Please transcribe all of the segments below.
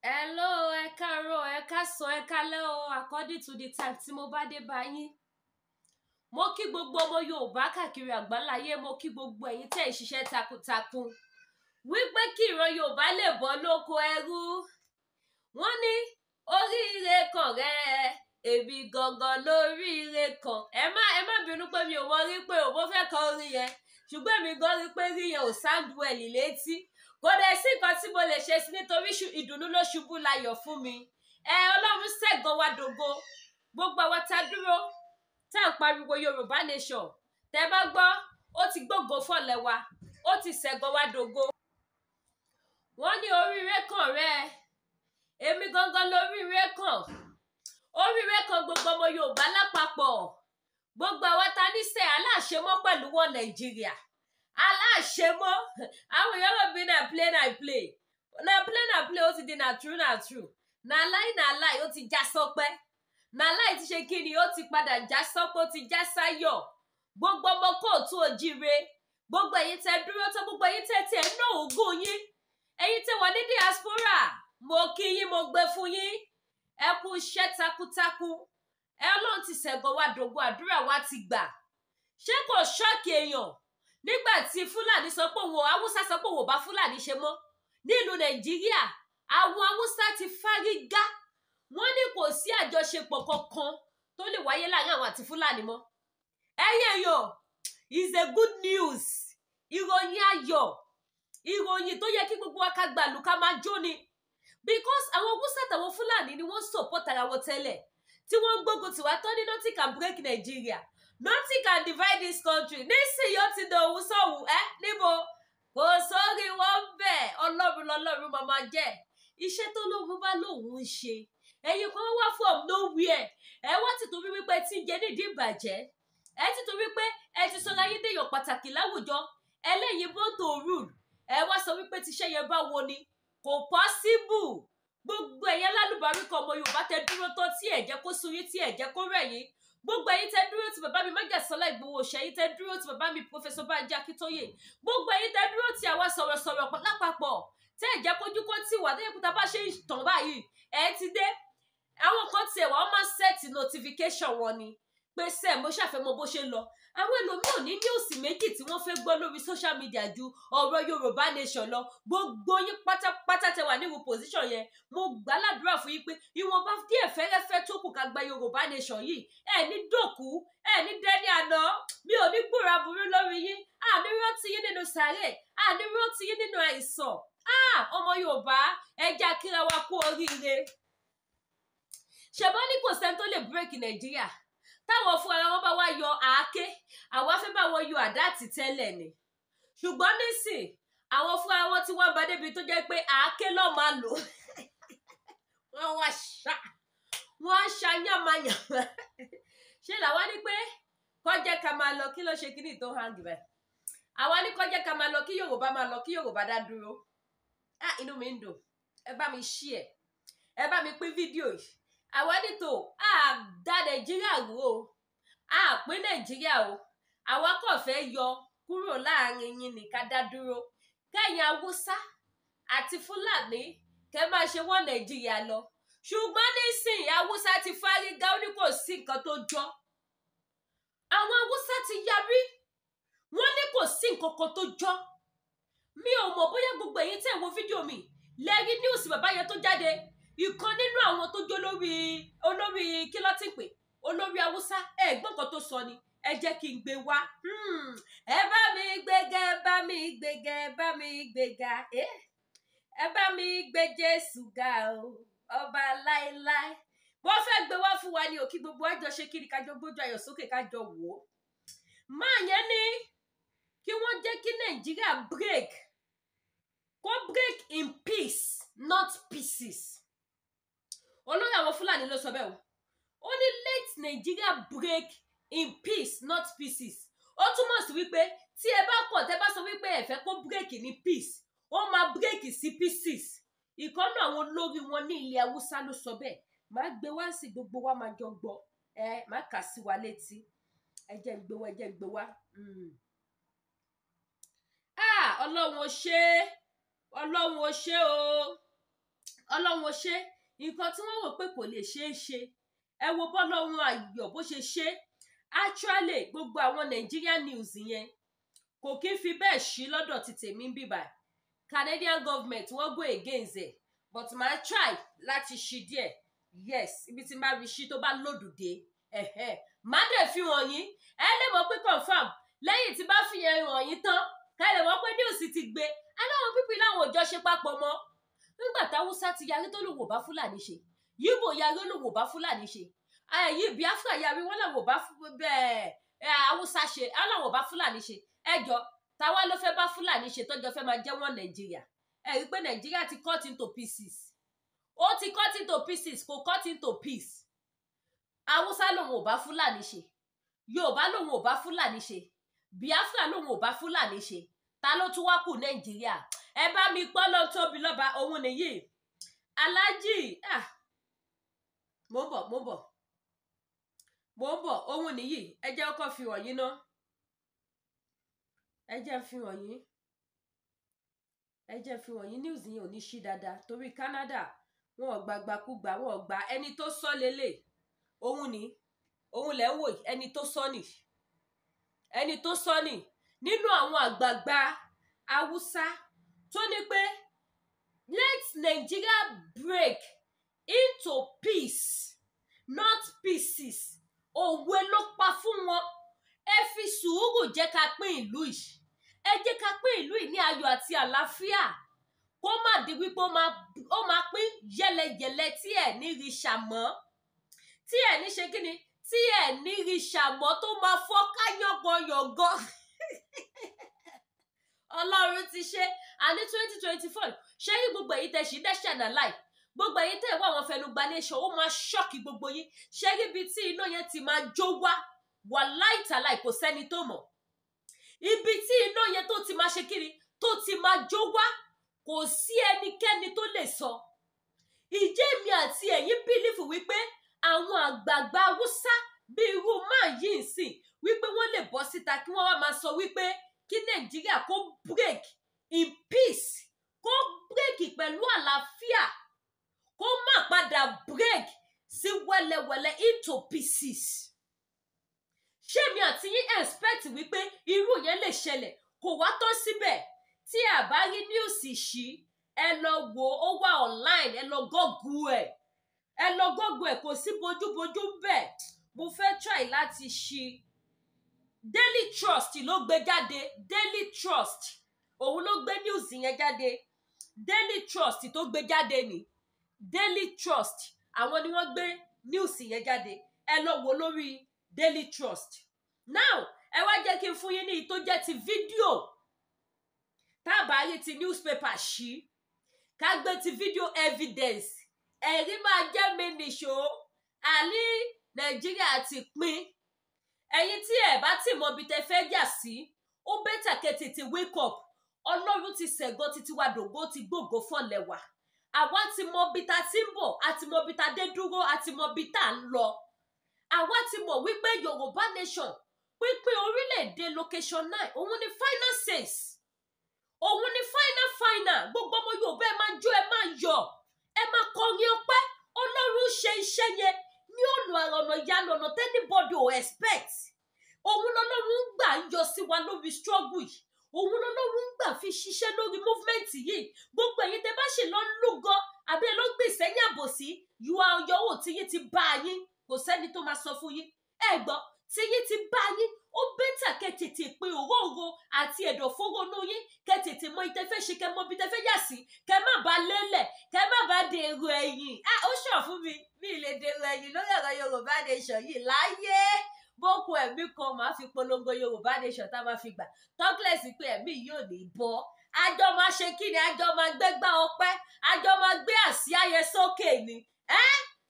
Hello, ẹ káàárọ̀, ẹ káàsán, ẹ káalẹ́ o, according to the time tí mo bá dé bá yín. Mo kí gbogbo ọmọ Yorùbá káàkiri àgbáláyé, mo kí gbogbo ẹ̀yin tẹ́ ẹ̀ ń ṣiṣẹ́ takuntakun. Wípé kí ìran Yorùbá lè bọ́ lóko ẹrú. Wọ́n ní oríire kan rẹ̀, èmi gangan lóríire kan. Ẹ má bínú pé mi ò mọ rí pé mo fẹ́ kọ orin yẹn. Ṣùgbọ́n èmi gan rí pé rí yẹn ò sound well létí. Kò dẹ̀ sí nǹkan tí mo lè ṣe sí nítorí ìdùnnú ló ṣubú layọ̀ fún mi. Ọlọ́run ṣẹ́gun wa dògo. Gbogbo àwa tá dúró tá à ń pariwo Yorùbá nation. Tẹ́ bá gbọ́, ó ti gbógo fọ̀lẹ̀ wa, ó ti ṣẹ́gun wa dògo. Wọ́n ní oríire kan rẹ̀, èmi gangan lóríire kan. Oríire kan gbogbo ọmọ Yorùbá lápapọ̀. Gbogbo àwa tá níṣẹ́ aláṣemọ́ pẹ̀lú wọn Nàìjíríà. Aláṣemọ́, àwọn èèyàn rò bí na play ó ti di na true na lie ó ti já sọpẹ́, na lie ti ṣe kí ni ó ti padà já sọpẹ́, ó ti já sáyọ̀. Gbogbo ọmọ kóòtù òjíire, gbogbo ẹ̀yin tẹ́ dúró tó, gbogbo ẹ̀yin tẹ́ tiẹ̀ ná ògùn yín, ẹ̀yin tẹ́ wà ní diaspora, mo kí yín, mo gbé fún yín. Ẹ kú iṣẹ́ takuntakun. Ọlọ́run ti ṣẹ́gun wa dògo, àdúrà wa ti gbà. Ṣé kò ṣọ́ọ̀kì èèyàn nígbà tí Fúlàní sọ pé òun, Haúsá sọ pé òun ò bá Fúlàní ṣe mọ́ nílùú Nàìjíríà? Àwọn Haúsá ti fárígá. Wọ́n ní kò sí àjọṣepọ̀ kankan tó lè wáyé láàrin àwọn àti Fúlàní mọ́. Ẹyẹ is a good news. Ìròyìn ayọ̀, ìròyìn tó yẹ kí gbogbo wa ká gbàlù ká máa jó ni. Because àwọn Haúsá àtàwọn Fúlàní ni wọ́n support ara wọn tẹ́lẹ̀, tí wọ́n ń gbógun tiwa tó ní nothing can break Nigeria, nothing can divide this country. Nísìnyí ó ti dòwú sọ̀wù níbo kò sórí wọn bẹ́ẹ̀. Ọlọ́run lọ́lọ́run máa jẹ́. Iṣẹ́ tó lóhun bá lóhun ń ṣe. Ẹ̀yin kan wá from nowhere. Ẹ wá ti torí wípé tí ń jẹ nídìí ìbàjẹ́. Ẹ ti torí pé ẹ ti sọ láyé déyàn pàtàkì láwùjọ. Ẹlẹ́yin born to rule. Ẹ wá sọ wípé tíṣẹ́ yẹn bá wo ni. Kò possible. Gbogbo ẹ̀yin alálùbáríkà ọmọ Yorùbá tẹ́ dúró tó tí ẹ jẹ́ kó sú yín, tí ẹ jẹ́ kó rẹ̀ yín. Gbogbo ẹ̀yin tẹ́ dúró tí bàbá mi Májàsọ́lá Ìgbòho Òòṣà, ẹ̀yin tẹ́ dúró tí bàbá mi Professor Bánjí Akíntóyè. Gbogbo ẹ̀yin tẹ́ dúró tí àwa sọ̀rọ̀sọ̀rọ̀ lápapọ̀. Tẹ́ ẹ jẹ́ kójú kó tì wá, tẹ́ ẹ̀kúta bá ṣe ń tàn báyìí. Ẹ ti dé. Àwọn kan tiẹ̀ wá, wọ́n máa set notification wọn ni. Pé sẹ́ẹ̀ mo ṣàfẹ́mọ̀ bó ṣe lọ. Àwọn ẹlòmíràn ní news méjì tí wọ́n fẹ́ gbọ́ lórí social media ju ọ̀rọ̀ Yorùbá nation lọ. Gbogbo yín pátápátá tẹ́ wà nírú position yẹn. Mo gbàládùra fún yín pé ìwọ̀nba díẹ̀ fẹ́rẹ́fẹ́ tó kù ká gba Yorùbá nation yìí. Ẹ ní dòkú, ẹ ní dẹ́ni àná. Mi ò ní gbúra burú lórí yín. Àní rántí yín nínú sàárè. Àní rántí yín nínú àìsàn. Ọmọ Yorùbá, ẹ jẹ́ kíra wa kú oríire. Ṣèbọn ní kò sẹ́ni tó lè break Nàìjíríà. Táwọn fún ara wọn bá wá yọ àáké, àwa fẹ́ bá wọn yọ àdá àti tẹ́lẹ̀ ni. Ṣùgbọ́n nísìn, àwọn fún ara wọn tí wọ́n bá débi tó jẹ́ pé àáké ló máa lò. Wọ́n á ṣá yàmàyàmà. Ṣé làwa ní pé kọ́jẹ́ ká máa lọ, kí ló ṣe kíní tó hang bẹ́ẹ̀? Àwa ní kọ́jẹ́ ká máa lọ, kí Yorùbá máa lọ, kí Yorùbá dá dúró. Inú mi ń dùn. Ẹ bá mi share. Ẹ bá mi pín fídíò yìí. Àwa nítò dá Nàìjíríà rú o. Pín Nàìjíríà o. Àwa kò fẹ́ yọ kúrò láàrin yín ní ká dá dúró. Kẹ́yìn Haúsá àti Fúlàní kẹ́ máa ṣe wọ́n Nàìjíríà lọ. Ṣùgbọ́n nísìnyí Haúsá ti fárígá, ó ní kò sí nǹkan tó jọ. Àwọn Haúsá ti yarí. Wọ́n ní kò sí nǹkan kan tó jọ. Mi ò mọ̀ bóyá gbogbo ẹ̀yin tẹ́ wo fídíò mi lẹ́rí news bàbá yẹn tó jáde. Ìkan nínú àwọn tó jó olórí kí ló ti pè, olórí Haúsá, ẹ̀gbọ́n kan tó sọ ni. Ẹ jẹ́ kí n gbé wá. Ẹ bá mi gbéga, ẹ bá mi gbéga, ẹ bá mi gbéga. Ẹ bá mi gbé Jésù ga o, ọba láéláé. Wọ́n fẹ́ gbé wá fún wa ni òkí gbogbo àjọ ṣe kiri kájọ gbójú ayọ̀ sókè kájọ wò ó. Máa yẹn ní kí wọ́n jẹ́ kí Nàìjíríà break. Kó break in peace, not pieces. Olórí àwọn Fúlàní ló sọ bẹ́ẹ̀ o. Ó ní let Nigeria break in peace, not pieces. Ó túmọ̀ sí wípé tí ẹ bá kọ̀ tẹ́ bá sọ wípé ẹ fẹ́ kó break ní peace, ó máa break sí pieces. Ìkọ́nà àwọn olórí wọn ní ilẹ̀ Haúsá ló sọ bẹ́ẹ̀. Máa gbé wá sí gbogbo wa máa jọ gbọ́. Má kà sí wa létí. Ẹ jẹ́ gbé wá, ẹ jẹ́ gbé wá. Ọlọ́run ó ṣe, Ọlọ́run ó ṣe o. Ọlọ́run ṣe nǹkan tí wọ́n rò pé kò lè ṣeé ṣe ẹ wo bọ́lọ́run ayọ̀ bó ṣe ṣe actually gbogbo àwọn Nigerian news yẹn kò kí n fi bẹ́ẹ̀ ṣí lọ́dọ̀ ti tèmi bíbà Canadian government wọ́n go against ẹ̀ but màá try láti ṣí díẹ̀ yes ibi tí n bá rí ṣí tó bá lòdùdé má dẹ̀ fi hàn yín ẹ lè mọ̀ pé confam lẹ́yìn tí bá fi yẹn hàn yín tán ká lè mọ̀ pé news ti gbé aláwọ̀ pípín láwọn òjò ṣe papọ̀ mọ́ nígbà táwùsá ti yarí tó lòun ò bá Fúlàní ṣe yíbò yarí lòun ò bá Fúlàní ṣe yìí Biafra yarí wọn làwọn ò bá Haúsá ṣe aláwọ̀ ò bá Fúlàní ṣe ẹjọ́ táwa ló fẹ́ bá Fúlàní ṣe tọ́jọ́ fẹ́ máa jẹ́ wọ́n Nàìjíríà ẹ rí i pé Nàìjíríà ti cut into pieces ó ti cut into pieces kò cut into peace Haúsá lòun ò bá Fúlàní ṣe Yorùbá lòun ò bá Fúlàní ṣe Biafra lòun ò bá Fúlàní ṣe ta ló tún wá kù Nàìjíríà ẹ bá mi pọ́ lọ tóbi lọ́ba òun nìyí Aláàjì mo ń bọ̀ òun nìyí ẹ jẹ́ kó fi wọ̀nyí ná ẹ jẹ́ fi wọ̀nyí news yẹn ò ní ṣí dáadáa torí Canada wọn ò gbàgbàkúgbà wọn ò gbà ẹni tó sọ lélẹ̀ òun lẹ́ wò ẹni tó sọ nì nínú àwọn àgbààgbà Haúsá tó ní pé let Nigeria break into peace not pieces òwe ló pa fún wọn ẹ fi sùúrù jẹ́ ká pín ìlú yìí ẹ jẹ́ ká pín ìlú yìí ní ayọ̀ àti àlàáfíà kó má di wípé ó máa pín yẹlẹyẹlẹ tí ẹ ní rí ṣàmọ́ tí ẹ ní ṣe kíni tí ẹ ní rí ṣàmọ́ tó máa fọ́ káyọ̀gọ̀yọ̀gọ̀ Ọlọ́run ti ṣe àní 2024 ṣé yí gbogbo èyí tẹ ṣì dẹ́ṣẹ̀ náà láì gbogbo èyí tẹ wá àwọn fẹnugba nation ó máa ṣọ́ọ̀kì gbogbo yín ṣé ibi tí iná yẹn ti máa jó wà láìtàláì kò sẹ́ni tó mọ̀ ibi tí iná yẹn tó ti máa ṣe kiri tó ti máa jó wá kò sí ẹnikẹ́ni tó lè sọ ìjẹ́ mi àti ẹ̀yin bílífù wípé àwọn àgbààgbà Haúsá bíi irú máa yìí sìn wípé wọ́n lè bọ́ síta kí wọ́n wá máa sọ wípé kí Nàìjíríà kó break in peace kó break pẹ̀lú àlàáfíà kó má padà break sí wẹ́lẹ́wẹ́lẹ́ into pieces ṣé mi àti yín expect wípé irú yẹn lè ṣẹlẹ̀ kò wá tán síbẹ̀ tí a bá rí news ṣí ẹ lọ wò ó wà online ẹ lọ gọ́gù ẹ̀ kò sí bójúbójú bẹ́ẹ̀ mo fẹ́ try láti ṣí Daily Trust ló gbé jáde Daily Trust òun ló gbé news yẹn jáde Daily Trust tó gbé jáde ni Daily Trust àwọn ni wọ́n gbé news yẹn jáde ẹ lọ wò lórí Daily Trust now ẹ wá jẹ́ kí n fún yín ní tó jẹ́ ti fídíò tábàárí ti newspaper ṣí ká gbé ti video evidence ẹ̀rí máa jẹ́ mi nìṣó àní Nàìjíríà ti pín ẹ̀yin tí ẹ bá ti mọ ibi tẹ́ fẹ́ jà sí ó bẹ́tà kẹ́ tètè wake up Ọlọ́run ti ṣẹ̀gọ́ títí wa dògbó ti gbòògó fọ̀lẹ́wà àwa ti mọ ibi tá ti ń bọ̀ àti mọ ibi tá dé dúró àti mọ ibi tá ń lọ àwa ti mọ̀ wípé Yorùbá nation pínpín orílẹ̀-èdè location 9 òun ni final says òun ni final gbogbo ọmọ Yorùbá ẹ máa jó ẹ máa yọ̀ ẹ máa kọrin ọpẹ́ Ọlọ́run ṣe iṣẹ́ yẹn ní ọ̀nà ìyanu ọ̀nà tẹ́nibọ́dì ò expect òun lọ́lọ́run ń gbà yọ sí wa lórí struggle yìí òun lọ́lọ́run ń gbà fi ṣiṣẹ́ lórí movement yìí gbogbo ẹ̀yin tẹ́ bá ṣe lọ lúgọ àbí ẹ lọ gbé ìsẹ́yìn àbòsí yóò yọwọ́ tí yín ti bá yín kò sẹ́ni tó máa sọ fún yín ẹ gbọ́ tí yín ti bá yín ó bẹ́tà kẹ́ tètè pé òróǹro àti ẹ̀dọ̀fóró nú yín kẹ́ tètè mọ ìtẹ́fẹ́ ṣe kẹ́ mọ bí tẹ́fẹ́ yà sí kẹ́ má bàa lélẹ̀ kẹ́ má bàa dèrò ẹ̀yìn ó ṣàn fún mi lè dèrò ẹ̀yìn lórí ọ̀rọ̀ Yorùbá nation yìí láyé bókù ẹ̀mí kan máa fi polongo Yorùbá nation tá a máa fi gbà tọ́kílẹ̀sì pé ẹ̀mí yóò ní bọ́ àjọ máa ṣe kí ni àjọ máa gbégbá ọpẹ́ àjọ máa gbé àsíá yẹn sókè ni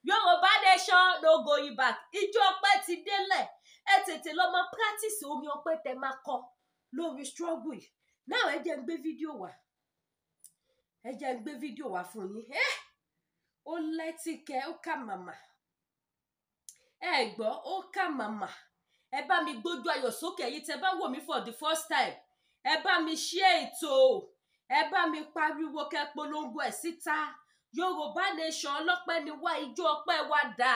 Yorùbá nation no going back ijó ọpẹ́ ti délẹ̀ ẹ tètè lọ máa practice orin ọpẹ́ tẹ́ máa kọ lórí struggle yìí náà ẹ jẹ́ ń gbé fídíò wá fún yín ó lẹ́tìkẹ́ ó kà màmá ẹ gbọ́ ó kà màmá ẹ bá mi gbójú ayọ̀ sókè yìí tẹ́ bá wò mí for the first time ẹ bá mi share ètò ẹ bá mi pariwo kẹ́ polongo ẹ̀ síta Yorùbá nation ọlọ́pẹ́ ni wá, ijó ọpẹ́ wa dà,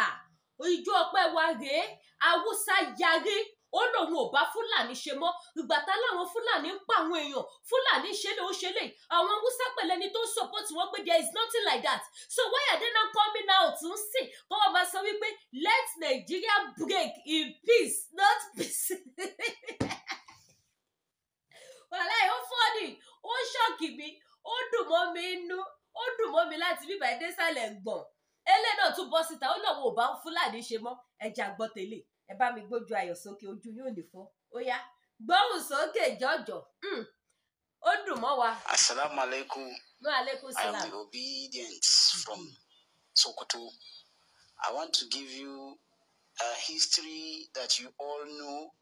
ijó ọpẹ́ wa rèé. Haúsá yarí, ó lòun ò bá Fúlàní ṣe mọ́. Ìgbà tá láwọn Fúlàní ń pa àwọn èèyàn, Fúlàní ṣe lè ó ṣe lè. Àwọn Haúsá pẹ̀lẹ́ ni tó support wọn pé there is nothing like that. So why are they not coming out to sing? Kọ́wọ́ bá sọ wípé let Nigeria break in peace, not peace. Wàláì ó fọ́ọ̀nì, ó ṣọ́ọ̀kì mi, ó dùn mọ́ mi inú, ó dùn mọ́ mi láti bíbá ẹ̀ désàlẹ̀ gbọ̀n. Ẹlẹ́ náà tún bọ́ síta, ó lọ́wọ́ ò bá Fúlàní ṣe mọ́. Ẹja gbọ́ tẹ́lẹ̀, ẹ bá mi gbójú ayọ̀ sókè, ojú yóò lè fọ́. Ó yá, gbóhùn sókè jọ̀jọ̀. Ó dùn mọ́ wa. Assalamu alaikum. Wa alaikum salam. I am the obedient from Sokoto. I want to give you a history that you all know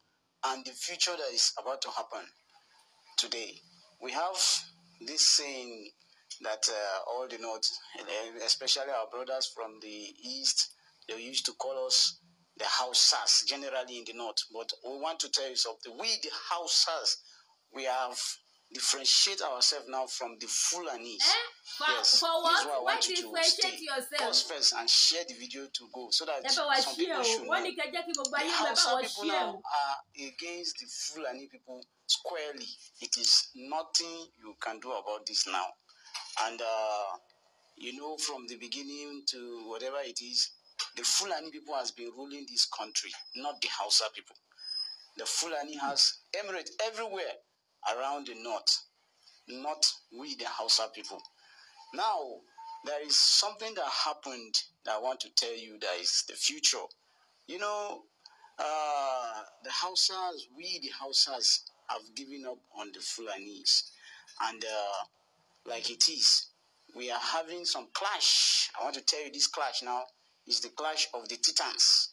and the future that is about to happen today. We have this saying that all the North, especially our brothers from the East, they used to call us the Hausas, generally in the North. But we want to tell you something. We, the Hausas, we have differentiate ourselves now from the Fulanis. Yes. For what? Why differentiate yourself? Pause first and share the video to go so that some people should know. The Hausa people now are against the Fulani people squarely. It is nothing you can do about this now. And you know, from the beginning to whatever it is, the Fulani people has been ruling this country, not the Hausa people. The Fulani has emirate everywhere around the north, not we the Hausa people. Now, there is something that happened that I want to tell you that is the future. You know, the Hausas, we the Hausas have given up on the Fulanis. And like it is, we are having some clash. I want to tell you this clash now is the clash of the Titans.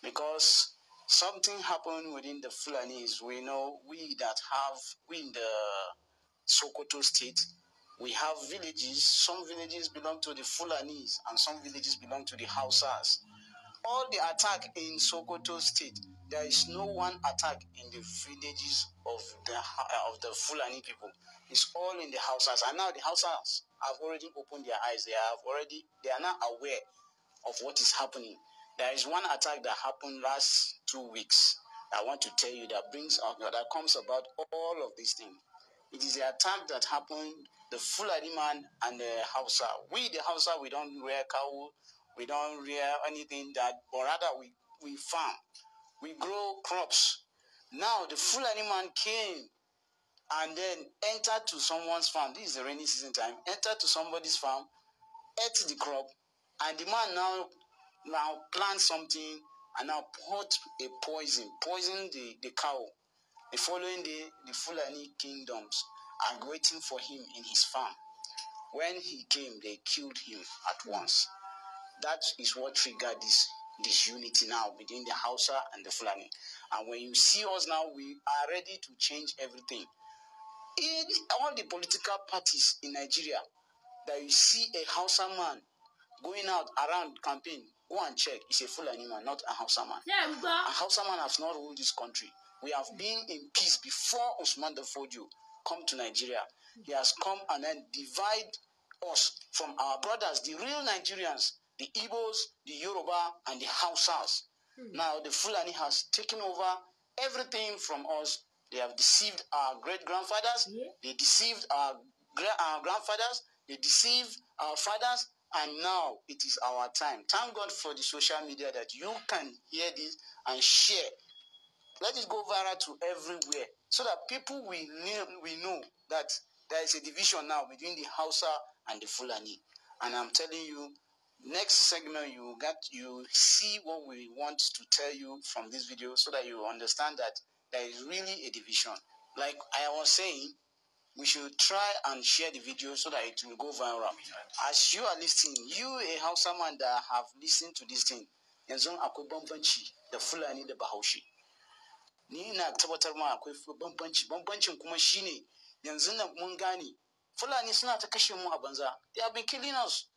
Because something happened within the Fulanis. We know we in the Sokoto state, we have villages. Some villages belong to the Fulanis and some villages belong to the Hausas. All the attack in Sokoto state, there is no one attack in the villages of the Fulani people. It's all in the Hausas. And now the Hausas have already opened their eyes. They are now aware of what is happening. There is one attack that happened last 2 weeks. I want to tell you that comes about all of these things. It is the attack that happened, the Fulani man and the Hausa. We, the Hausa, we don't rear cow, we don't rear anything that, but rather we farm. We grow crops. Now the Fulani man came and then entered to someone's farm. This is the rainy season time. Entered to somebody's farm, ate the crop, and the man now plant something and now put a poison the cow. The following day, the Fulani kingdoms are waiting for him in his farm. When he came, they killed him at once. That is what triggered this unity now between the Hausa and the Fulani. And when you see us now, we are ready to change everything. In all the political parties in Nigeria, that you see a Hausa man going out around campaign, go and check. It's a Fulani man, not a Hausa man. A Hausa man has not ruled this country. We have been in peace before Usman Danfodio come to Nigeria. He has come and then divide us from our brothers, the real Nigerians, the Igbos, the Yoruba, and the Hausas. Now the Fulani has taken over everything from us. They have deceived our great-grandfathers. They deceived our grandfathers. They deceived our fathers. And now it is our time. Thank God for the social media that you can hear this and share. Let it go viral to everywhere so that people we know that there is a division now between the Hausa and the Fulani. And I'm telling you, next segment you see what we want to tell you from this video so that you understand that there is really a division. Like I was saying, we should try and share the video so that it will go viral. As you are listening, you a Hausa man that have listened to this thing, yanzu akwai bambanci da Fulani da Bahaushe. Ni ina tabbatar ma akwai bambancin kuma shine yanzu nan mun gane Fulani suna ta kashe mu a banza. They have been killing us.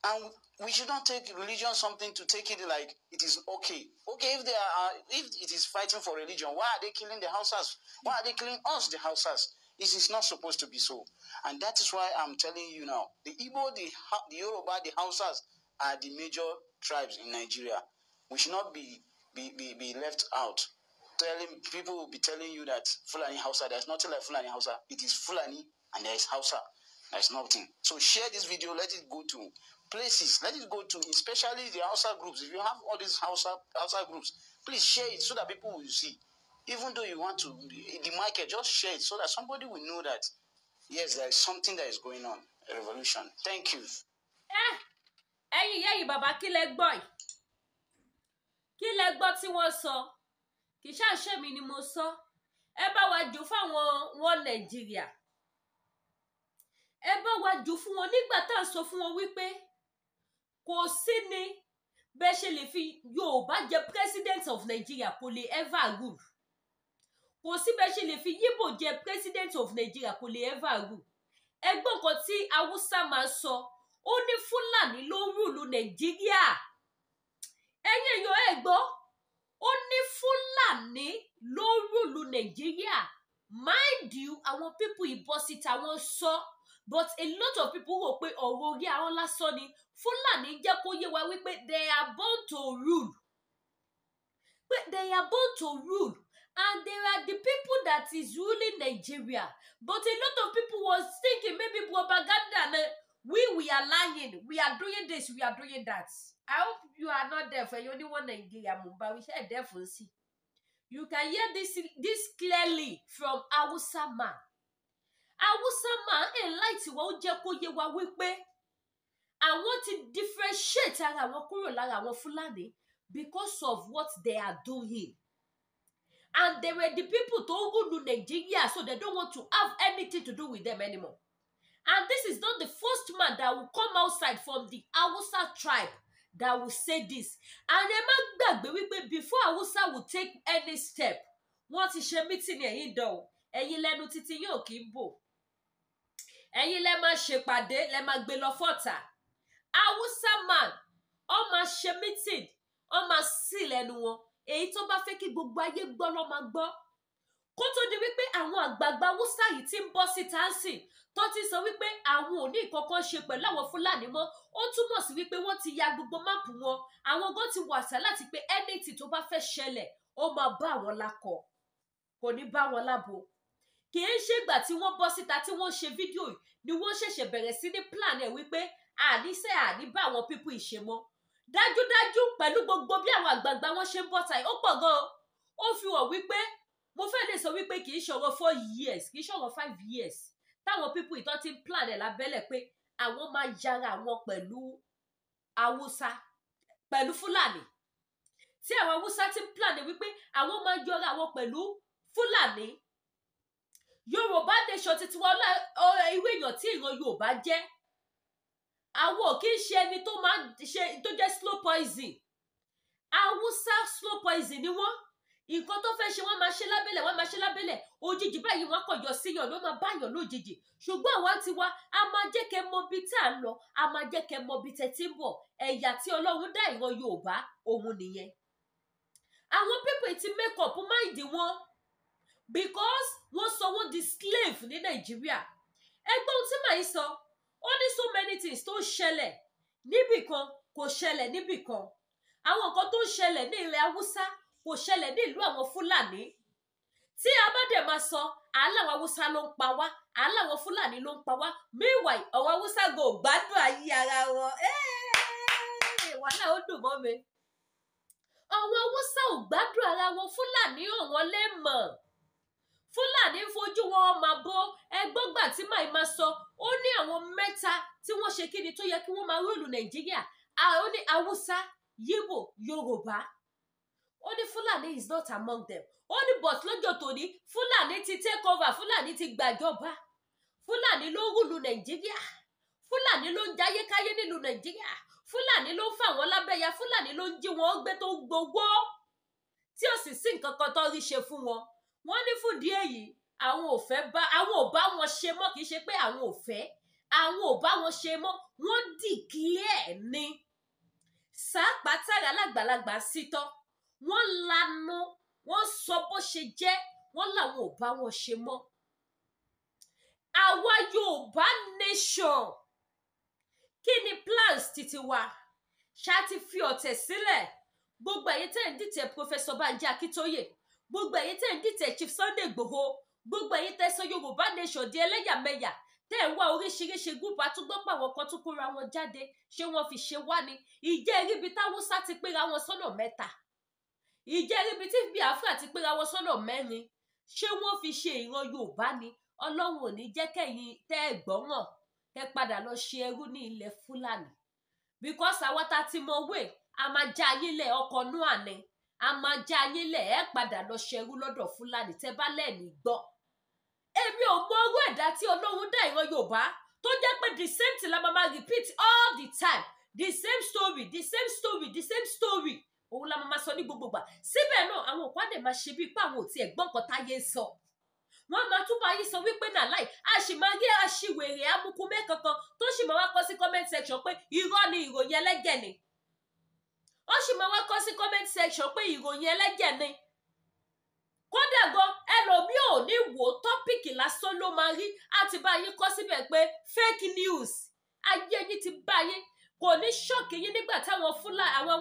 And we should not take religion something to take it like it is okay. Okay, if it is fighting for religion, why are they killing the Hausas? Why are they killing us, the Hausas? It is not supposed to be so. And that is why I'm telling you now, the Igbo, the Yoruba, the Hausas are the major tribes in Nigeria. We should not be left out. People will be telling you that Fulani Hausa, there's nothing like Fulani Hausa. It is Fulani and there is Hausa. There's nothing. So share this video, let it go to places, let it go to especially the Hausa groups. If you have all these Hausa groups, please share it so that people will see. Even though you want to, the market, just share it so that somebody will know that, yes, there is something that is going on. A revolution. Thank you. Ẹ̀yin bàbá kí lẹ gbọ́ yìí? Kí lẹ gbọ́ tí wọ́n sọ? Kì í ṣàṣẹ mi ni mo sọ. Ẹ bá wa jù fáwọn wọn Nàìjíríà. Ẹ bá wa jù fún wọn nígbà tá à ń sọ fún wọn wípé kò sí ni bẹ́ẹ̀ ṣe lè fi Yorùbá jẹ president of Nigeria kò lè ever rule. Kò sí bẹ́ẹ̀ ṣe lè fi Yíbò jẹ president of Nigeria kò lè ever rule. Ẹgbọ́n nǹkan tí Haúsá máa sọ, ó ní Fúlàní ló rúlu Nàìjíríà. Ẹ̀yin èèyàn ẹ gbọ́, ó ní Fúlàní ló rúlu Nàìjíríà. Mind you, àwọn people ìbọn síta wọ́n sọ, but a lot of people rò pé ọ̀rọ̀ orí ahọ́n lásán ni. Fúlàní jẹ́ kó yé wa wípé they are born to rule. But they are born to rule. And there are the people that is ruling Nigeria. But a lot of people was thinking maybe propaganda. We are lying. We are doing this. We are doing that. I hope you are not there for you only one Nigeria, but we share there for see. You can hear this clearly from Hausa man. Hausa man enlighten wa ó jẹ́ kó yé wa wípé àwọn ti differentiate ara wọn kúrò lára àwọn Fúlàní because of what they are doing. And they were the people to rule Nigeria, so they don't want to have anything to do with them anymore. And this is not the first man that will come outside from the Hausa tribe that will say this. And ẹ má gbàgbé wípé before Hausa will take any step, wọ́n ti ṣe meeting ẹ̀yin dán, ẹ̀yin lẹ́nu títí yóò kì í bò. Ẹ̀yin lẹ máa ṣèpàdé, lẹ máa gbé lọ fọ́tà. Hausa man, ó máa ṣe meeting, ó máa sí lẹ́nu wọn. Èyí tó bá fẹ́ kí gbogbo ayé gbọ́ ló máa gbọ́. Kó tó di wípé àwọn àgbààgbà Hausa yìí ti ń bọ́ síta ń sìn, tó ti sọ wípé àwọn ò ní ìkankan ṣe pẹ̀lú àwọn Fúlàní mọ́, ó túmọ̀ sí wípé wọ́n ti ya gbogbo máàpù wọn. Àwọn gan ti wàṣà láti pé anything tó bá fẹ́ ṣẹlẹ̀, ó máa bá àwọn lákọ. Kò ní bá wọn lábo. Kì í ṣe ìgbà tí wọ́n bọ́ síta tí wọ́n ṣe fídíò yìí ni wọ́n ṣẹ̀ṣẹ̀ bẹ̀rẹ̀ sí ní plan ẹ̀ wípé àníṣe àní bá àwọn people ìṣe mọ́. Dájúdájú pẹ̀lú gbogbo bí àwọn àgbààgbà wọn ṣe ń bọ́ ta, ó pọ̀ gan. Ó fi hàn wípé mo fẹ́ lè sọ wípé kì í ṣọ̀rọ̀ 4 years, kì í ṣọ̀rọ̀ 5 years táwọn people ìtọ́ ti ń plan ẹ̀ lábẹ́lẹ̀ pé àwọn máa yára wọn pẹ̀lú Hausa, pẹ̀lú Fúlàní. Tí àwọn Hausa ti ń plan ẹ̀ wípé àwọn máa yọra wọn pẹ̀lú Fúlàní. Yorùbá nation títí wọn ìwé èèyàn tí ìran Yorùbá jẹ́. Àwọn ò kì í ṣe ẹni tó máa ṣe tó jẹ́ slow poison. Hausa slow poison ni wọ́n. Nǹkan tó fẹ́ ṣe wọ́n máa ṣe lábẹ́lẹ̀, wọ́n máa ṣe lábẹ́lẹ̀. Òjijì báyìí wọ́n kàn yọ síyàn ló máa báyàn lójijì. Ṣùgbọ́n àwa ti wá, a máa jẹ́ kẹ́ mọ bí tá à ń lọ, a máa jẹ́ kẹ́ mọ bí tẹ́ ti ń bọ̀. Ẹ̀yà tí Ọlọ́run dá ìran Yorùbá, òun nìyẹn. Àwọn people ti make up mind wọn because wọ́n sọ wọ́n di slave ní Nàìjíríà. Ẹgbẹ́ ohun tí màá sọ, ó ní so many things tó ń ṣẹlẹ̀ níbìkan kò ṣẹlẹ̀ níbìkan. Àwọn nǹkan tó ń ṣẹlẹ̀ ní ilẹ̀ Hausa kò ṣẹlẹ̀ ní ìlú àwọn Fúlàní. Tí a bá dẹ̀ máa sọ àálà àwọn Hausa ló ń pa wá, àálà àwọn Fúlàní ló ń pa wá. Meanwhile àwọn Hausa go gbádùn ayé ara wọn. Wàhálà ó dùn mọ́ mi. Àwọn Hausa ò gbádùn ara wọn, Fúlàní ò wọ́n lè mọ̀. Fúlàní fojú wọn máa bọ́. Ẹgbọ́gbà tí màá máa sọ, ó ní àwọn mẹ́ta tí wọ́n ṣe kíni tó yẹ kí wọ́n máa rúlù Nàìjíríà. Ó ní Hausa, Yíbò, Yorùbá. Ó ní Fúlàní is not among them. Ó ní but lọ́jọ́ tòní Fúlàní ti take over, Fúlàní ti gbàjọba. Fúlàní ló rúlù Nàìjíríà. Fúlàní ló ń jayé káyé nílùú Nàìjíríà. Fúlàní ló ń fà wọ́n lábẹ́yà. Fúlàní ló ń jí wọn gbé tó gbowó. Tí ó sì sí nǹkan kan tó rí ṣe fún wọn. Wọ́n ní fún díẹ̀ yìí àwọn ò bá wọn ṣe mọ́, kì í ṣe pé àwọn ò fẹ́, àwọn ò bá wọn ṣe mọ́, wọ́n declare ni. Sàpàtàrà lágbàlagbà sítọ́, wọ́n lanu, wọ́n sọ bó ṣe jẹ́, wọ́n làwọn ò bá wọn ṣe mọ́. àwa Yorùbá nation kí ni plans títí wa ṣá ti fi ọ̀tẹ̀ sílẹ̀ gbogbo ẹ̀yin tẹ́ ń dìtẹ̀ Professor Banji Akintoye gbogbo ẹ̀yin tẹ́ ń dìtẹ̀ Chief Sunday Igboho gbogbo ẹ̀yin tẹ́ sọ Yorùbá nation di ẹlẹ́yàmẹ̀yà tẹ́ ń wá oríṣiríṣi gúúpù àtúgbọ́pọ̀ àwọn kan tún kóra wọn jáde ṣé wọ́n fi ṣe wá ni ìjẹ́ ibi táwùsá ti pera wọn sọ́nà mẹ́ta ìjẹ́ ibi tí Biafra ti pera wọn sọ́nà mẹ́rin ṣé wọ́n fi ṣe ìran Yorùbá ni Ọlọ́run ò ní jẹ́ kẹ́yìn tẹ́ ẹ gbọ́ràn kẹ́ padà lọ ṣe ẹrú ní ilẹ̀ Fúlàní because àwa ta ti mọ wé a máa já yín lẹ̀ ọkọ̀ nú àná a máa já yín lẹ̀ ẹ padà lọ ṣe ẹrú lọ́dọ̀ Fúlàní tẹ́ bá lẹ́ẹ̀ni gbọ́ èmi ò mọ orú ẹ̀dá tí Ọlọ́run dá ìran Yorùbá tó jẹ́ pé the same thing la máa repeat all the time the same story the same story the same story òun la máa sọ ní gbogbo gbà síbẹ̀ náà àwọn òkú àdè máa ṣe bíi pé àwọn ò tiẹ̀ gbọ́ nǹkan táyé sọ wọ́n máa tún bá yín sọ wípé náà láì a sì máa rí aṣiwèrè amukumẹ́ kankan tó sì máa wá kọ sí comment section pé irọ́ ni ìròyìn ẹlẹ́gẹ̀ ni ó sì máa wá kọ sí comment section pé ìròyìn ẹlẹ́gẹ̀ ni kódà gan ẹlòmíì ò ní wò tọ́pìkì lásán ló máa rí àti bá yín kọ síbẹ̀ pé fake news ayé yín ti bá yín kò ní ṣọ́ọ̀kì yín nígbà táwọn Fúlàní àwọn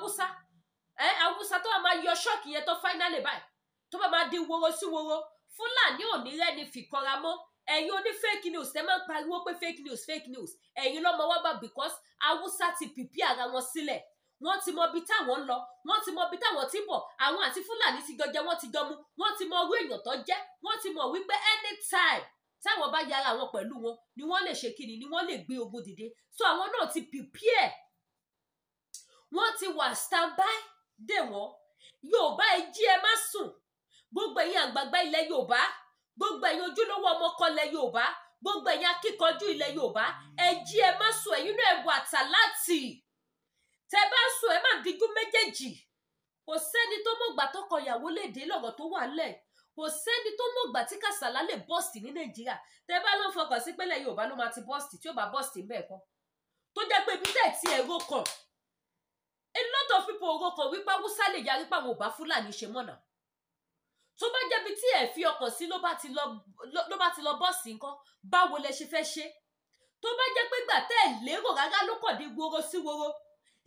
Haúsá tó máa yọ ṣọ́ọ̀kì yẹn tó finally báyìí tó bá máa di woro sí woro Fúlàní ò ní rẹ́ni fìkanra mọ́ ẹ̀yin oní fake news tẹ́ máa ń pariwo pé fake news ẹ̀yin lọ́mọ wá bá because Haúsá ti pìpì ara wọn sílẹ̀ wọ́n ti mọ ibi táwọn ń lọ wọ́n ti mọ ibi táwọn ti ń bọ̀ àwọn àti Fúlàní ti jọ jẹ wọ́n ti jọ mu wọ́n ti mọ orú èèyàn tó jẹ́ wọ́n ti mọ̀ wípé anytime táwọn bá yára wọn pẹ̀lú wọn ni wọ́n lè ṣe kíni ni wọ́n lè gbé ogun dìde so àwọn náà ti prepare wọ́n ti wà standby dè wọ́n Yorùbá ẹ jí ẹ má sùn gbogbo ẹ̀yin àgbààgbà ilẹ̀ Yorùbá gbogbo ẹ̀yin ojúlówó ọmọkọlẹ̀ Yorùbá gbogbo ẹ̀yin akíkanjú ilẹ̀ Yorùbá ẹ jí ẹ má sùn ẹ̀yin náà ẹ wà tàláàtì tẹ bá sùn ẹ má díjú méjèèjì kò sẹ́ni tó mọ̀gbà tọkọ ìyàwó lè dé lọ́rọ̀ tó wà lẹ̀ kò sẹ́ni tó mọ̀gbà tí Kàsálà lè bọ́ọ̀sì ní Nàìjíríà tẹ bá ló fọkàn sí pẹ́lẹ̀ Yorùbá ló máa ti bọ́ọ̀sì tí ó bá bọ́ọ̀sì ń bẹ̀ kọ́ tó jẹ́ pé ibi tẹ̀ tí ẹ̀rọ kan a lot of people ọ̀rọ̀ kan wípé Haúsá lè yarí pàwọn ò bá Fúlàní ṣe mọ̀nà tó bá jẹ́bi tí ẹ̀ fi ọkàn sí ló bá ti lọ bọ́ọ̀sì nǹkan báwo lẹ ṣe fẹ́ ṣe tó bá jẹ́ pé gbà tẹ́ ẹ̀ lérò rárá ló kàn di woro sí woro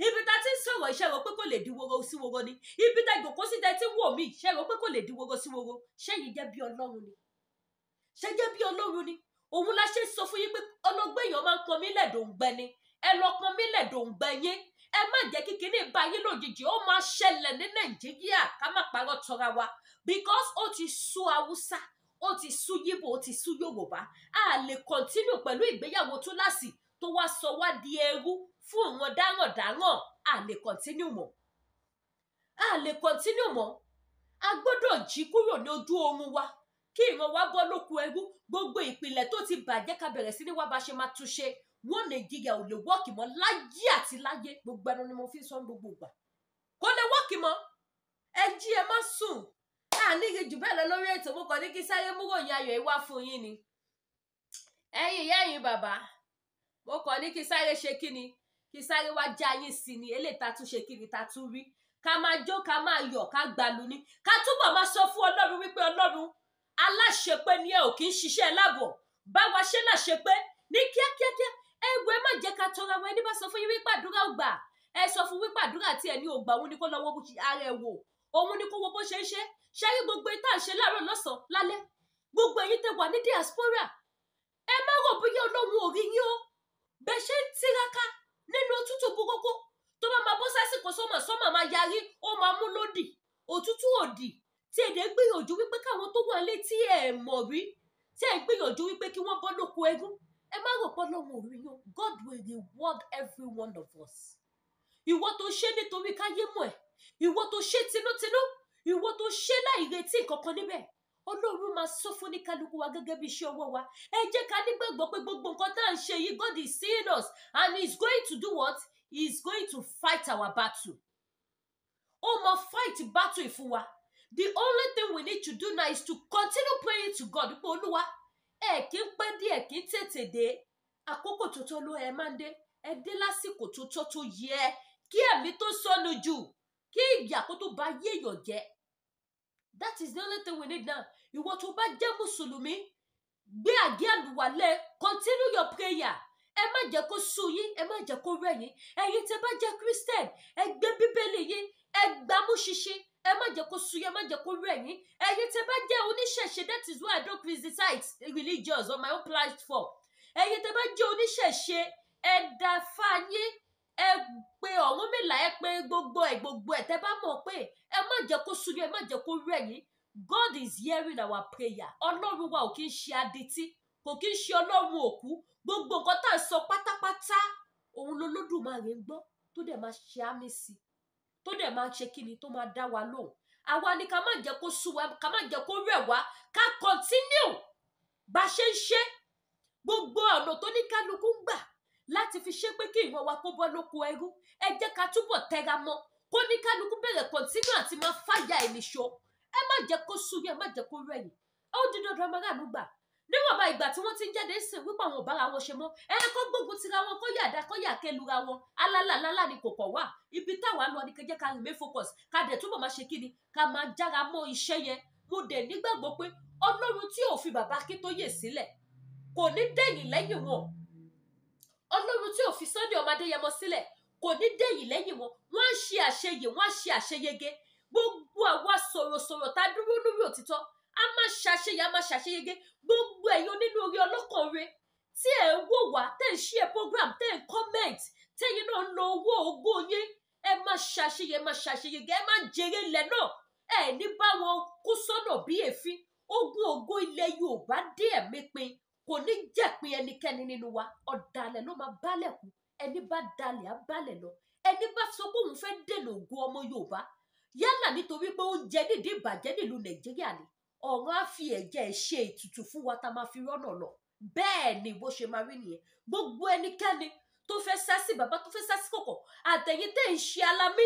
ibi tá ti ń sọ̀rọ̀ iṣẹ́ rò pé kò lè di woro sí woro ni ibi tá ìgòkó sí tẹ́ tí wò mí ṣe rò pé kò lè di woro sí woro ṣé yìí jẹ́ bí Ọlọ́run ni ṣé jẹ́ bí Ọlọ́run ni òun la ṣe sọ fún yín pé ọlọ́gbẹ́ èèyàn máa ń pọn mí lẹ́dọ̀ọ́gbẹ́ ni ẹ lọ pọn mí lẹ́dọ̀ọ́gbẹ́ yín ẹ má jẹ́ kí kinní bá yín lójijì ó máa ṣẹlẹ̀ ní Nàìjíríà ká má parọ́ tọ́ra wa because ó ti sú Haúsá ó ti sú Yíbò ó ti sú Yorùbá a lè continue pẹ̀lú ìgbéyàwó túláàsì tó wá sọ wá di ẹrú fún àwọn dáràndáràn a lè continue mọ́ a gbọ́dọ̀ jí kúrò ní ojú oorun wa kí ìran wa bọ́ lóko ẹrú gbogbo ìpìlẹ̀ tó ti bàjẹ́ ká bẹ̀rẹ̀ sí ní wá bá ṣe máa túnṣe wọn Nàìjíríà ò lè wọ́ọ̀kì mọ́ láyé àti láyé gbogbo ẹnu ni mo fi ń sọ gbogbo ìgbà kò lè wọ́ọ̀kì mọ́ ẹ jí ẹ má sùn nígi jù bẹ́ẹ̀ lọ lórí ètò mo kàn ní kí sáré mú ròyìn ayọ̀ yìí wá fún yín ni ẹ̀yin ìyá ẹ̀yin bàbá mo kàn ní kí sáré ṣe kíni kí sáré wá já yín sí ni eléyìí tá tún ṣe kíni tá tún rí ká máa jó ká máa yọ̀ ká gbalu ni ká túbọ̀ máa sọ fún Ọlọ́run wípé Ọlọ́run aláṣepé ni ẹ ò kì í ṣiṣẹ́ láàbọ̀ bá wa ṣe láṣepé ní kíákíákíá ẹgbẹ́ má jẹ́ ká tọrọ àwọn ẹni bá sọ fún yín wípé àdúrà ò gbà ẹ sọ fún wípé àdúrà tí ẹ ní ò gbà òun ni kó lọ́wọ́ ara ẹ wò òun ni kó wo bó ṣe ń ṣe ṣáyé gbogbo ìta ṣe láàárọ̀ lọ́sàn-án lálẹ́ gbogbo ẹ̀yin tẹ́ wà ní diaspora ẹ má rò bóyá Ọlọ́run ò rí yín o bẹ́ẹ̀ ṣe ń tiraka nínú òtútù burúkú tó bá máa bọ́ sásìkò sọ́mà máa yarí ó máa mú lódì òtútù òdì tí èdè gbìyànjú wípé káwọn tó wà létí ẹ̀ mọ̀ rí tí ẹ̀ gbìyànjú wípé kí wọ́n bọ́ lóko ẹrú ẹ má rò pé Ọlọ́run ò rí yín o God will reward every one of us ìwọ tó ṣe nítorí káyé mọ̀ ẹ́ ìwọ tó ṣe tinútinú ìwọ tó ṣe láì retí kankan níbẹ̀ Ọlọ́run máa sọ fún ní kálukú wa gẹ́gẹ́ bí iṣẹ́ ọwọ́ wa ẹ jẹ́ ká nígbàgbọ́ pé gbogbo nǹkan tá à ń ṣe yìí God is seeing us and he is going to do what? He is going to fight our battle ó máa fight battle fún wa the only thing we need to do now is to continue praying to God pé Olúwa ẹ kí ń pẹ́ díẹ̀ kí ń tètè dé àkókò tó tó ló ẹ máa ń dé ẹ dé lásìkò tó tó tó yẹ kí ẹ̀mí tó sọnù jù kí ìyà kó tó bá yéèyàn jẹ́ that is the only thing we need now ìwọ tó bá jẹ́ mùsùlùmí gbé àgé àlùwàlẹ̀, continue your prayer. Ẹ má jẹ́ kó sú yín, ẹ má jẹ́ kó rẹ̀ yín. Ẹ̀yin tẹ́ bá jẹ́ Christian, ẹ gbé bíbélì yín, ẹ gbámú ṣinṣin, ẹ má jẹ́ kó sú yín, ẹ má jẹ́ kó rẹ̀ yín. Ẹ̀yin tẹ́ bá jẹ́ oníṣẹ̀ṣe, that is why I don't criticize religious on my own platform. Ẹ̀yin tẹ́ bá jẹ́ oníṣẹ̀ṣe, ẹ dá Ifá yín, ẹ pe Ọ̀rúnmìlà, ẹ pe gbogbo ẹ̀ tẹ́ bá mọ̀ pé ẹ má jẹ́ kó sú yín, ẹ má jẹ́ kó rẹ̀ yín. God is hearing our prayer. Ọlọ́run wa ò kí ń ṣe adití, kò kí ń ṣe Ọlọ́run òkú. Gbogbo nǹkan tá à ń sọ pátápátá òun lolódùmarè ń gbọ́, tó dẹ̀ máa ṣe àmì sí, tó dẹ̀ máa ṣe kíni, tó máa dá wa lóhùn. Àwa ni ká má jẹ́ kó sú wa, ká má jẹ́ kó rẹ̀ wá, ká continue bá ṣe ń ṣe. Gbogbo ọ̀nà tó ní kálukú ń gbà láti fi ṣe pé kí ìran wa kó bọ́ lóko ẹrú, ẹ jẹ́ ká túbọ̀ tẹra mọ́, kó ní kálukú bẹ̀rẹ̀ continue àti máa fàyà ìníṣó. Ẹ má jẹ́ kó sú yín, ẹ má jẹ́ kó rẹ̀ yín. Ó di dandan máa ránú gbà. Níwọ̀nba ìgbà tí wọ́n ti ń jáde sìn wípé àwọn ò bára wọn ṣe mọ́, ẹ kó gbógun tira wọn, kó yàdá, kó yà kẹlura wọn. Alálàlálà ni kò kọ̀ wá. Ibi táwa lọ ni kẹjẹ́ ká remain focus, ká dẹ̀ túbọ̀ máa ṣe kíni, ká máa jára mọ́ iṣẹ́ yẹn. Mo dẹ̀ nígbàgbọ́ pé Ọlọ́run tí ò fi bàbá Akíntóyè sílẹ̀ kò ní dẹ̀yìn lẹ́yìn wọn. Ọlọ́run tí ò fi Sunday ọmọ Adéyẹmọ sílẹ̀ kò ní dẹ̀yìn lẹ́yìn wọn. Wọ́n á ṣe àṣeyè, wọ́n á ṣe àṣeyege. Gbogbo àwa sọ̀rọ̀sọ̀rọ̀ tá dúró lórí òtítọ́, a máa ṣàṣeyẹ, a máa ṣàṣeyege. Gbogbo ẹ̀yin onínú orí ọlọ́kànre tí ẹ̀ ń wò wá, tẹ̀ ń share program, tẹ̀ ń comment, tẹ̀yin náà ń lo owó ògo yín, ẹ máa ṣàṣeyẹ, ẹ máa ṣàṣeyege, ẹ máa jèrè ilẹ̀ náà. Ẹ ní bá wọn kú sọ́nà bí èéfín. Ogun ògo ilẹ̀ Yorùbá dé ẹ̀mí pin, kò ní jẹ̀pin ẹnikẹ́ni nínú wa. Ọ̀dàlẹ̀ ló máa bálẹ̀ kú, ẹni bá dalẹ̀ á bálẹ̀ lọ. Ẹni bá sọ pé òun fẹ́ dènà ògo ọmọ Yorùbá, yálà nítorí pé ó ń jẹ nídìí ìbàjẹ́ nílùú Nàìjíríà ni, ọ̀run á fi ẹ̀jẹ̀ ṣe ètùtù fún wa tá a máa fi rọ́nà lọ. Bẹ́ẹ̀ ni bó ṣe máa rí nìyẹn. Gbogbo ẹnikẹ́ni tó fẹ́ sá sí bàbá, tó fẹ́ sá sí kòkò, àtẹ̀yin tẹ́ ń ṣe alamí,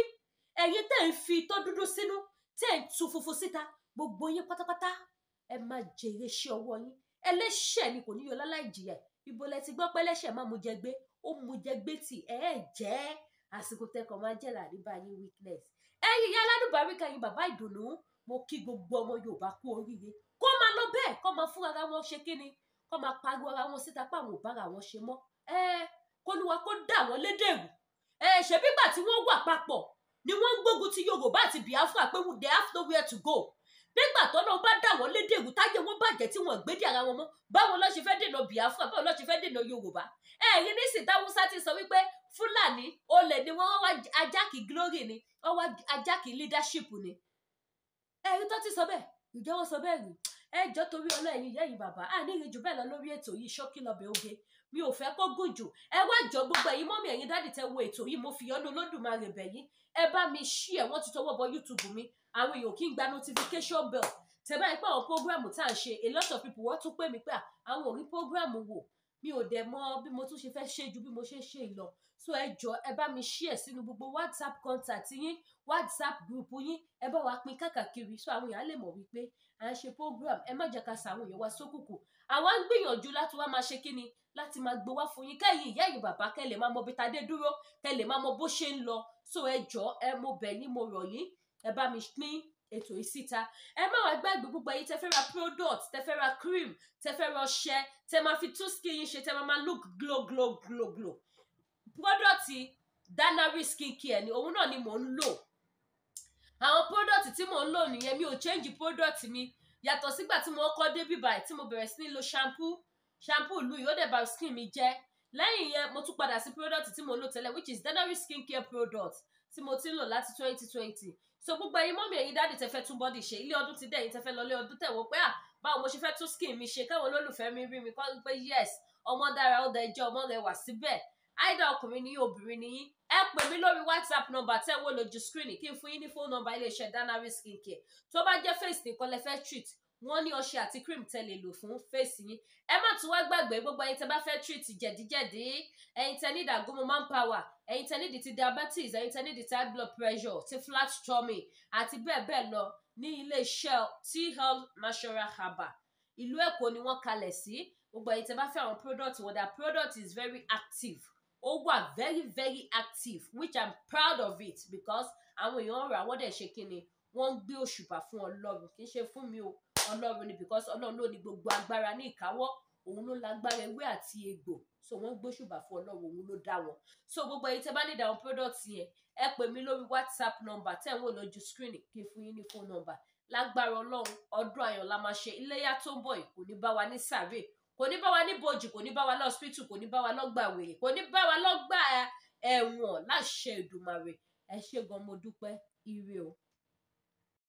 ẹ̀yin tẹ́ ń fi itọ́ dúdú sínú, tẹ́ ń tu funfun síta, gbogbo yín pátápátá ẹ máa jèrè iṣẹ́ ọwọ́ yín. Ẹlẹ́ṣẹ̀ ni kò ní yọ láláì jìyà. Ibo lẹ ti gbọ́ pé ẹlẹ́ṣẹ̀ máa mú jẹ gbé, ó mú jẹ gbé tì, jẹ́ àsìkò tẹ́kọ̀ máa jẹ́ làríbá yín weakness. Ẹ̀yin ìyá aládùbáríkà, yín bàbá ìdùnnú, mo kí gbogbo ọmọ Yorùbá kú oríire. Kó máa lọ bẹ́ẹ̀, kó máa fún ara wọn ṣe kíni, kó máa pariwo ara wọn síta pé àwọn ò bára wọn ṣe mọ́. K'Olúwa kó dà wọ́n lédèrú. Ṣebí ìgbà tí wọ́n wà papọ̀ ni wọ́n ń gbógun ti Yorùbá àti Biafra pé they have nowhere to go. Nígbà tó náà bá dà wọ́n lédèrú, táyé wọn bàjẹ́ tí wọ́n gbé dé ara wọn mọ́, báwo ló ṣe fẹ́ dènà Biafra, báwo ló ṣe fẹ́ dènà Yorùbá. Ẹ̀yin nísìnyí táwùsá ti sọ wípé Fúlàní olè ni wọ́n wá ajákì glory ni, wọ́n wá ajákì leadership ni. Ẹ̀yin tó ti sọ bẹ́ẹ̀, ǹjẹ́ wọ́n sọ bẹ́ẹ̀ rí? Ẹjọ́ torí ọlọ́ẹ̀yin ìyá yìí bàbá, àníyàn jù bẹ́ẹ̀ lọ lórí ètò yìí, ṣókí lọ́bẹ̀ oge. Mi ò fẹ́ kó gùn jù. Ẹ wá jọ gbogbo ẹ̀yin mọ́mì, ẹ̀yin dádì tẹ́ wo ètò yìí, mo fi yọ́nú Olódùmarè bẹ̀ yín. Ẹ bá mi share, wọ́n ti tọwọ́ bọ YouTube mi. Àwọn èèyàn kì í gba notification bell. Tẹ́ bá ipá àwọn program tá à ń ṣe, a lot of people wọ́n tún pè mí pé àwọn ò rí program wò. Mi ò dẹ̀ mọ̀ bí mo tún ṣe fẹ́ ṣe ju bí mo ṣe ń ṣe ìlọ. So ẹ jọ, ẹ bá mi share sínú gbogbo WhatsApp contact yín, WhatsApp group yín, ẹ bá wa pín káàkiri so àwọn èèyàn lè mọ̀ wípé à ń ṣe program. Ẹ má jẹ́ ká sàwọn èèyàn wa sókùnkùn. Àwa ń gbìyànjú láti wá máa ṣe kíni, láti máa gbé wá fún yín, kẹ́yìn ìyá yìí bàbá kẹ́ lè máa mọ bí tadé dúró, kẹ́ lè máa mọ bó ṣe ń lọ. So ẹ jọ, mo bẹ̀ yín, mo rọ̀ yín, ẹ bá mi pín ètò yìí síta. Ẹ má wá gbàgbé gbogbo ẹ̀yin tẹ́ fẹ́ ra product, tẹ́ fẹ́ ra cream, tẹ́ fẹ́ ra ọṣẹ, tẹ́ máa fi tún skin yín ṣe, tẹ́ máa look glow. Product Danari skincare ni òun náà ni mò ń lò. Àwọn product tí mò ń lò nìyẹn, mi ò change product mi. Yàtọ̀ sígbà tí mo kọ́ dé bíbáyìí tí mo bẹ̀rẹ̀ sí ní lo shampoo ìlú yìí, ó dẹ̀ bà skin mi jẹ́. Lẹ́yìn yẹn mo tún padà sí product tí mo lò tẹ́lẹ̀, which is Danari skincare product tí mo ti ń lò láti 2020. So gbogbo ẹ̀yin mọ́mì, ẹ̀yin dáàdì tẹ́ fẹ́ tún body ṣe, ilé ọdún ti dé, ẹ̀yin tẹ́ fẹ́ lọ ilé ọdún tẹ́ wò pé báwo mo ṣe fẹ́ tún skin mi ṣe, káwọn olólùfẹ́ mi rí mi kọ́ pé yes, ọmọ dára, ó dẹ̀ jẹ́ ọmọ rẹ̀ wà síbẹ̀. Either ọkùnrin ni obìnrin ni yín, ẹ pè mí lórí WhatsApp number tẹ́ wò lójú screen kí n fún yín ní phone number iléeṣẹ́ Danari skincare. Tó bá jẹ́ face nìkan lẹ fẹ́ treat, wọ́n ní ọṣẹ àti cream tẹ́ lè lò fún face yín. Ẹ má tún wá gbàgbé gbogbo ẹ̀yin tẹ́ bá fẹ́ treat jẹ̀díjẹ̀dí, ẹ̀yin tẹ́ need àgúnmu manpower, ẹ̀yin tẹ́ need ti diabetes, ẹ̀yin tẹ́ need ti high blood pressure, ti flat tummy àti bẹ́ẹ̀ bẹ́ẹ̀ lọ ní iléeṣẹ́ T-Health Natural Herbal. Ìlú Èkó ni wọ́n kalẹ̀ sí. Gbogbo ẹ̀yin tẹ́ bá fẹ́ àwọn product wọn, their product is very active. Ó wà very, very active, which I'm proud of it because àwọn èèyàn rà wọ́n dẹ̀ ṣe kíni, wọ́n ń gbé òṣùbà fún Ọlọ́run, kì í ṣe fún mi o. Ọlọ́run ni, because Ọlọ́run ló ní gbogbo agbára ní ìkáwọ́, òun ló lágbára ewé àti egbò, so wọ́n gbóṣùbà fún Ọlọ́run, òun ló dá wọn. So gbogbo ẹ̀yin tẹ́ bá ní àwọn product yẹn, ẹ pè mí lórí WhatsApp number tẹ́ ń wò lójú screen, kí n fún yín ní phone number. Lágbára Ọlọ́run, ọdún ayọ̀ la máa ṣe. Iléyá tó ń bọ̀ yìí kò ní bá wa ní sàréè, kò ní bá wa ní bòjì, kò ní bá wa lọ́spítù, kò ní bá wa lọ́gbà wèrè, kò ní bá wa lọ́gbà ẹ̀wọ̀n láṣẹ Èdùmàrè. Ẹ ṣé gan, mo dúpẹ́. Ire o.